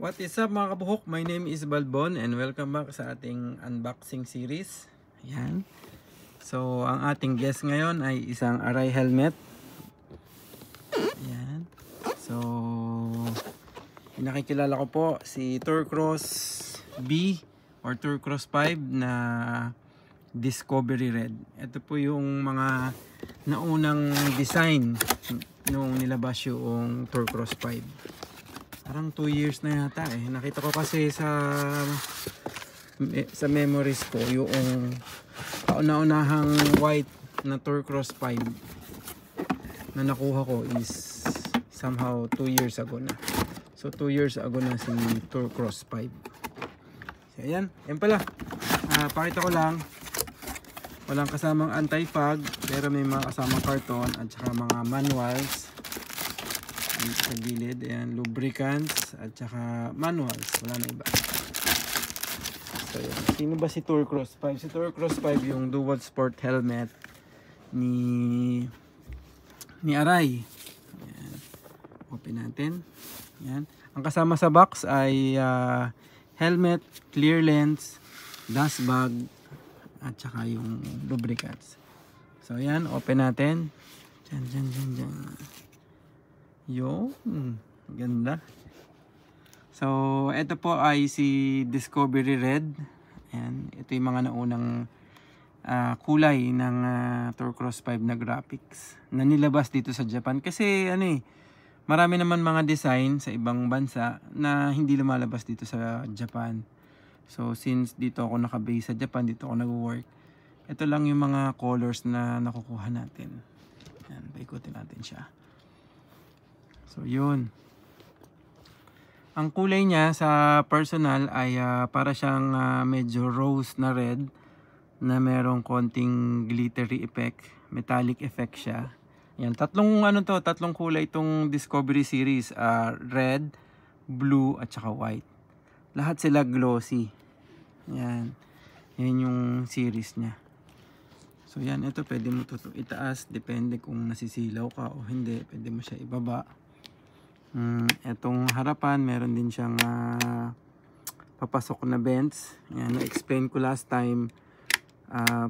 What is up mga kabuhok? My name is Balbon and welcome back sa ating unboxing series. Ayan. So, ang ating guest ngayon ay isang Arai helmet. Ayan. So, nakikilala ko po si Tourcross B or Tourcross 5 na Discovery Red. Ito po yung mga naunang design nung nilabas yung Tourcross 5. Parang 2 years na yata eh. Nakita ko kasi sa memories ko yung kauna-unahang white na Tourcross 5 na nakuha ko is somehow 2 years ago na. So 2 years ago na si Tourcross 5. So ayan, yan pala. Pakita ko lang. Walang kasamang anti-fog pero may mga kasamang karton at saka mga manuals. Sa gilid, ayan, lubricants at saka manuals, wala na iba. So ayan, sino ba si Tourcross 5? Si Tourcross 5 yung dual sport helmet ni Arai. Ayan. Open natin. Ayan. Ang kasama sa box ay helmet, clear lens, dust bag at saka yung lubricants. So ayan, open natin. Dyan. Yung ganda. So ito po ay si Discovery Red. Ayan, ito yung mga naunang kulay ng Tourcross 5 na graphics na nilabas dito sa Japan. Kasi marami naman mga design sa ibang bansa na hindi lumalabas dito sa Japan. So since dito ako nakabase sa Japan, dito ako nag-work, ito lang yung mga colors na nakukuha natin. Ayan, paikutin natin siya. So yun. Ang kulay niya sa personal ay para siyang medyo rose na red na merong konting glittery effect, metallic effect siya. Yan, tatlong kulay itong Discovery series, red, blue at saka white. Lahat sila glossy. Yan. Yan yung series niya. So yan, ito pwede mo itaas, depende kung nasisilaw ka o hindi, pwede mo siya ibaba. Etong harapan meron din siyang papasok na vents. Yan, na-explain ko last time.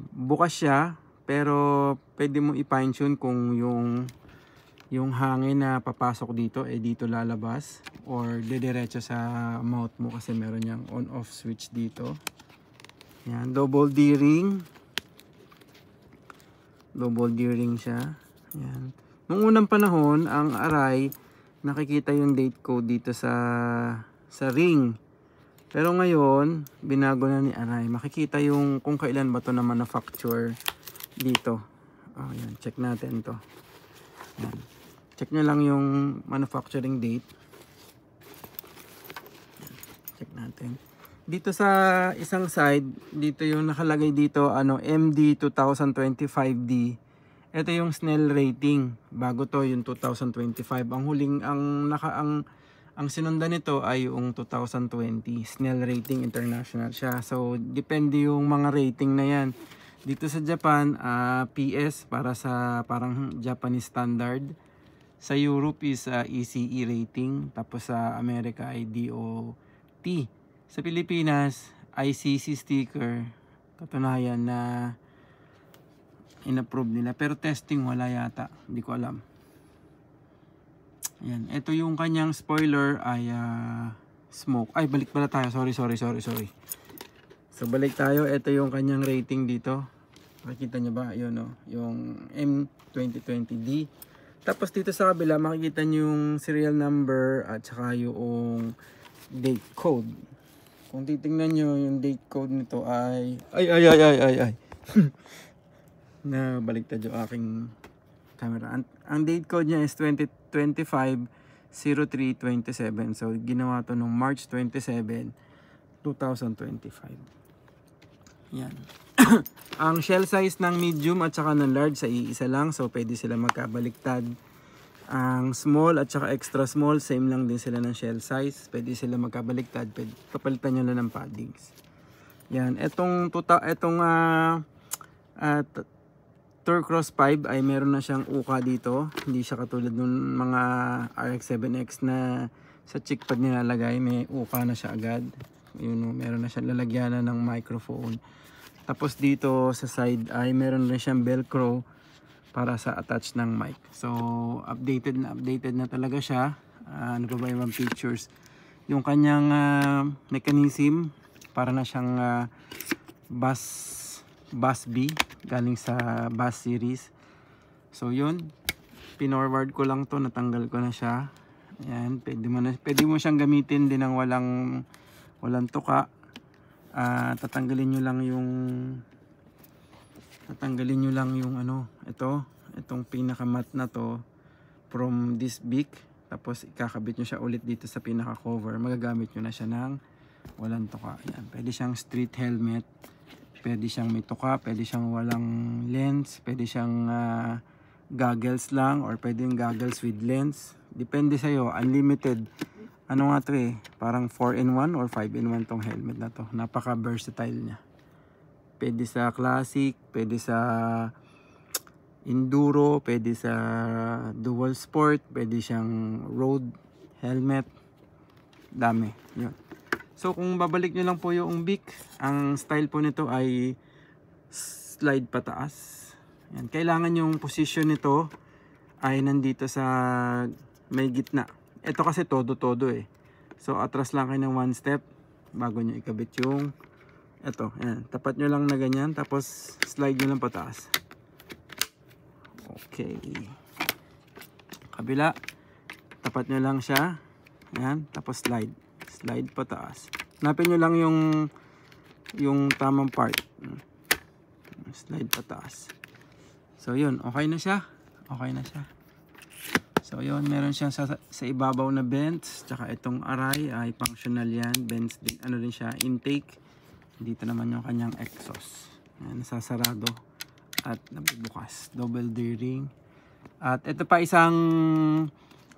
Bukas siya pero pwede mo i-fine tune kung yung hangin na papasok dito dito lalabas or didiretso sa mouth mo kasi meron yang on off switch dito. Yan, double D-ring siya. Yan. Nung unang panahon ang Arai, nakikita yung date code dito sa ring. Pero ngayon, binago na ni Arai. Makikita yung kung kailan ba to na manufacture dito. Oh, yan. Check natin to. Yan. Check nyo lang yung manufacturing date. Yan. Check natin. Dito sa isang side, dito yung nakalagay dito, MD 2025D. Ito yung Snell rating. Bago to yung 2025. Ang huling ang sinundan nito ay yung 2020. Snell rating international siya. So depende yung mga rating na yan. Dito sa Japan, PS para sa parang Japanese standard. Sa Europe is ECE rating. Tapos sa Amerika ay DOT. Sa Pilipinas, ICC sticker. Katunayan na in-approve nila pero testing wala yata, hindi ko alam. Ayan, ito yung kanyang spoiler ay smoke. Ay, balik pala tayo, sorry. So balik tayo, ito yung kanyang rating dito. Makikita nyo ba? Yun yung M2020D. Tapos dito sa kabila makikita nyo yung serial number at saka yung date code. Kung titingnan nyo yung date code nito ay na baliktad yung aking camera. Ang date code niya is 2025-03-27. So ginawa to nung March 27, 2025. Yan. Ang shell size ng medium at saka ng large sa iisa lang. So pwede sila magkabaliktad. Ang small at saka extra small, same lang din sila ng shell size. Pwede sila magkabaliktad. Pwede kapalitan nyo lang ng paddings. Yan. Etong Tourcross 5 ay meron na siyang uka dito. Hindi siya katulad ng mga RX-7X na sa cheek pad nilalagay, may uka na siya agad. Yun, meron na siyang lalagyanan ng microphone. Tapos dito sa side ay meron na siyang velcro para sa attach ng mic. So updated na talaga siya. Ano pa ba yung mga features? Yung kanyang mechanism, para na siyang Bass B galing sa Bass series. So yun, pinorward ko lang to, natanggal ko na siya. Ayan, pwede mo siyang gamitin din ng walang tuka. Tatanggalin nyo lang yung ano, itong pinaka-mat na to from this beak. Tapos ikakabit nyo siya ulit dito sa pinaka-cover. Magagamit nyo na siya ng walang tuka. Ayan, pwede siyang street helmet. Pwede siyang may tuka, pwede siyang walang lens, pwede siyang goggles lang, or pwede yung goggles with lens. Depende sa'yo, unlimited. Ano nga ito parang 4-in-1 or 5-in-1 tong helmet na to. Napaka versatile niya. Pwede sa classic, pwede sa enduro, pwede sa dual sport, pwede siyang road helmet. Dami. Yun. So kung babalik nyo lang po yung beak, ang style po nito ay slide pataas. Yan. Kailangan yung position nito ay nandito sa may gitna. Ito kasi todo-todo So atras lang kayo ng 1 step bago nyo ikabit yung ito. Yan. Tapat nyo lang na ganyan, tapos slide nyo lang pataas. Okay. Kabila. Tapat nyo lang siya. Yan. Tapos slide. Slide pataas. Hanapin nyo lang yung tamang part. Slide pataas. So yun, okay na siya. Okay na siya. So yun, meron siyang sa ibabaw na vents. Tsaka itong aray ay functional yan. Vents din, ano din siya, intake. Dito naman yung kanyang exhaust. Yan, nasasarado at nabubukas. Double D-ring. At ito pa isang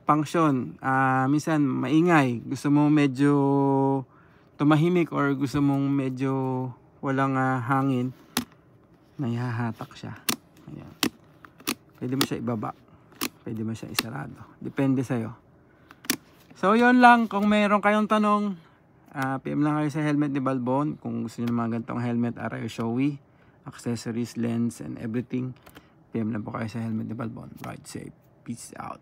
function. Minsan maingay, gusto mo medyo tumahimik or gusto mong medyo walang hangin, naihahatak siya. Ayan. Pwede mo siya ibaba, pwede mo siya isarado, depende sa'yo. So yun lang, kung meron kayong tanong, PM lang kayo sa Helmet ni Balbon. Kung gusto nyo ng mga ganitong helmet, Arayo Showy, accessories, lens and everything, PM lang po kayo sa Helmet ni Balbon. Ride safe, peace out.